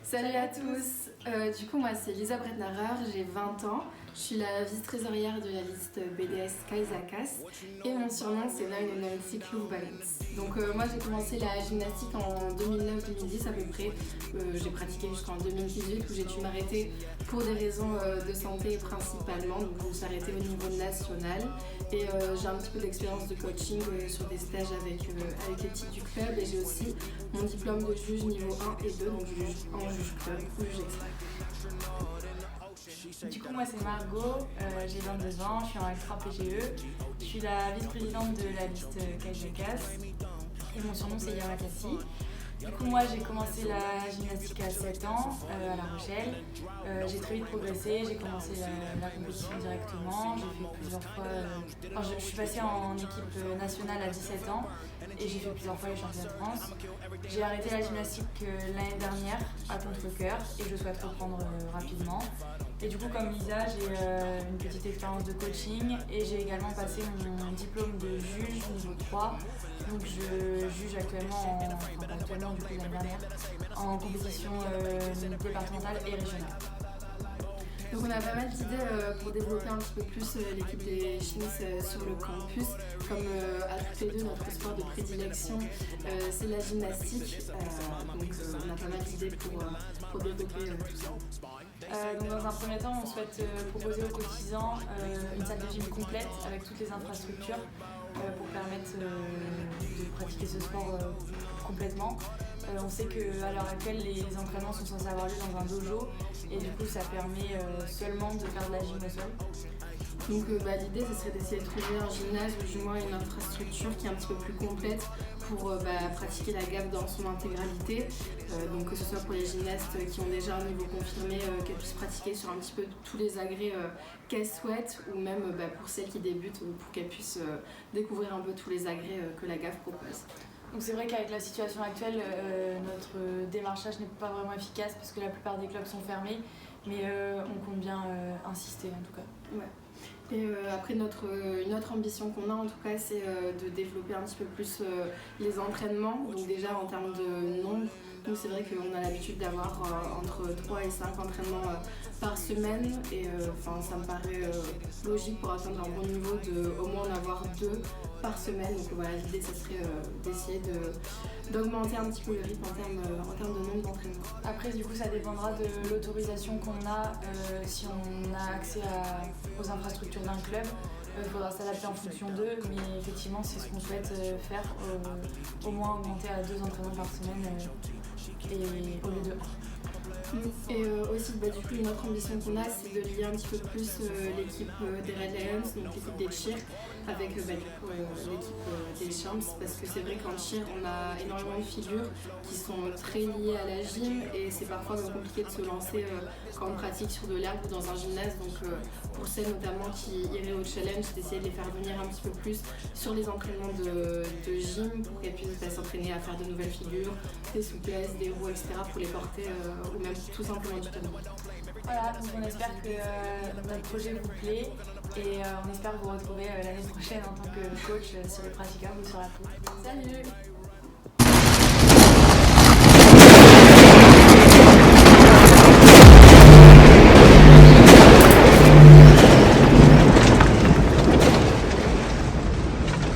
Salut à tous. Du coup, moi c'est Lisa Bretnarer, j'ai 20 ans. Je suis la vice-trésorière de la liste BDS Kaizakas et mon surnom c'est 990 Club Balance. Donc moi j'ai commencé la gymnastique en 2009-2010 à peu près. J'ai pratiqué jusqu'en 2018 où j'ai dû m'arrêter pour des raisons de santé principalement. Donc je me suis arrêtée au niveau national et j'ai un petit peu d'expérience de coaching sur des stages avec l'équipe du club et j'ai aussi mon diplôme de juge niveau 1 et 2, donc juge en juge club ou juge extra. Du coup, moi c'est Margot, j'ai 22 ans, je suis en X3 PGE, je suis la vice-présidente de la liste Kaizakas et mon surnom c'est Yana Kassi. Du coup, moi j'ai commencé la gymnastique à 7 ans à La Rochelle. J'ai très vite progressé, j'ai commencé la compétition directement. J'ai fait plusieurs fois. Je suis passée en équipe nationale à 17 ans et j'ai fait plusieurs fois les championnats de France. J'ai arrêté la gymnastique l'année dernière à contre-cœur et je souhaite reprendre rapidement. Et du coup, comme Lisa, j'ai une petite expérience de coaching et j'ai également passé mon diplôme de juge niveau 3. Donc je juge actuellement, du coup l'année dernière, en compétition départementale et régionale. Donc on a pas mal d'idées pour développer un petit peu plus l'équipe des Chines sur le campus. Comme à toutes les deux, notre sport de prédilection c'est la gymnastique. Donc on a pas mal d'idées pour développer tout ça. Donc dans un premier temps, on souhaite proposer aux cotisants une salle de gym complète avec toutes les infrastructures pour permettre de pratiquer ce sport complètement. On sait qu'à l'heure actuelle, les entraînements sont censés avoir lieu dans un dojo et du coup, ça permet seulement de faire de la gym au sol. Donc l'idée, ce serait d'essayer de trouver un gymnase ou du moins une infrastructure qui est un petit peu plus complète pour pratiquer la gamme dans son intégralité. Donc que ce soit pour les gymnastes qui ont déjà un niveau confirmé, qu'elles puissent pratiquer sur un petit peu tous les agrès qu'elles souhaitent, ou même pour celles qui débutent, pour qu'elles puissent découvrir un peu tous les agrès que la GAF propose. Donc c'est vrai qu'avec la situation actuelle, notre démarchage n'est pas vraiment efficace parce que la plupart des clubs sont fermés, mais on compte bien insister en tout cas. Ouais. Et après, une autre ambition qu'on a en tout cas, c'est de développer un petit peu plus les entraînements, donc déjà en termes de nombre. Donc c'est vrai qu'on a l'habitude d'avoir entre 3 et 5 entraînements par semaine et ça me paraît logique pour atteindre un bon niveau de au moins en avoir 2 par semaine. Donc voilà, l'idée ça serait d'essayer d'augmenter un petit peu le rythme en termes de nombre d'entraînements. Après du coup ça dépendra de l'autorisation qu'on a si on a accès aux infrastructures d'un club. Il faudra s'adapter en fonction d'eux, mais effectivement c'est ce qu'on souhaite faire, au moins augmenter à 2 entraînements par semaine et au lieu de 1. Et aussi du coup une autre ambition qu'on a, c'est de lier un petit peu plus l'équipe des Red Lions, donc l'équipe des cheer, avec l'équipe des champs, parce que c'est vrai qu'en cheer on a énormément de figures qui sont très liées à la gym et c'est parfois compliqué de se lancer quand on pratique sur de l'herbe ou dans un gymnase. Donc pour celles notamment qui iraient au challenge, d'essayer de les faire venir un petit peu plus sur les entraînements de gym pour qu'elles puissent s'entraîner à faire de nouvelles figures, des souplesses, des roues, etc. pour les porter ou même tout simplement du tennis. Voilà, donc on espère que notre projet vous plaît et on espère vous retrouver l'année prochaine en tant que coach sur les pratiquants ou sur la route. Salut!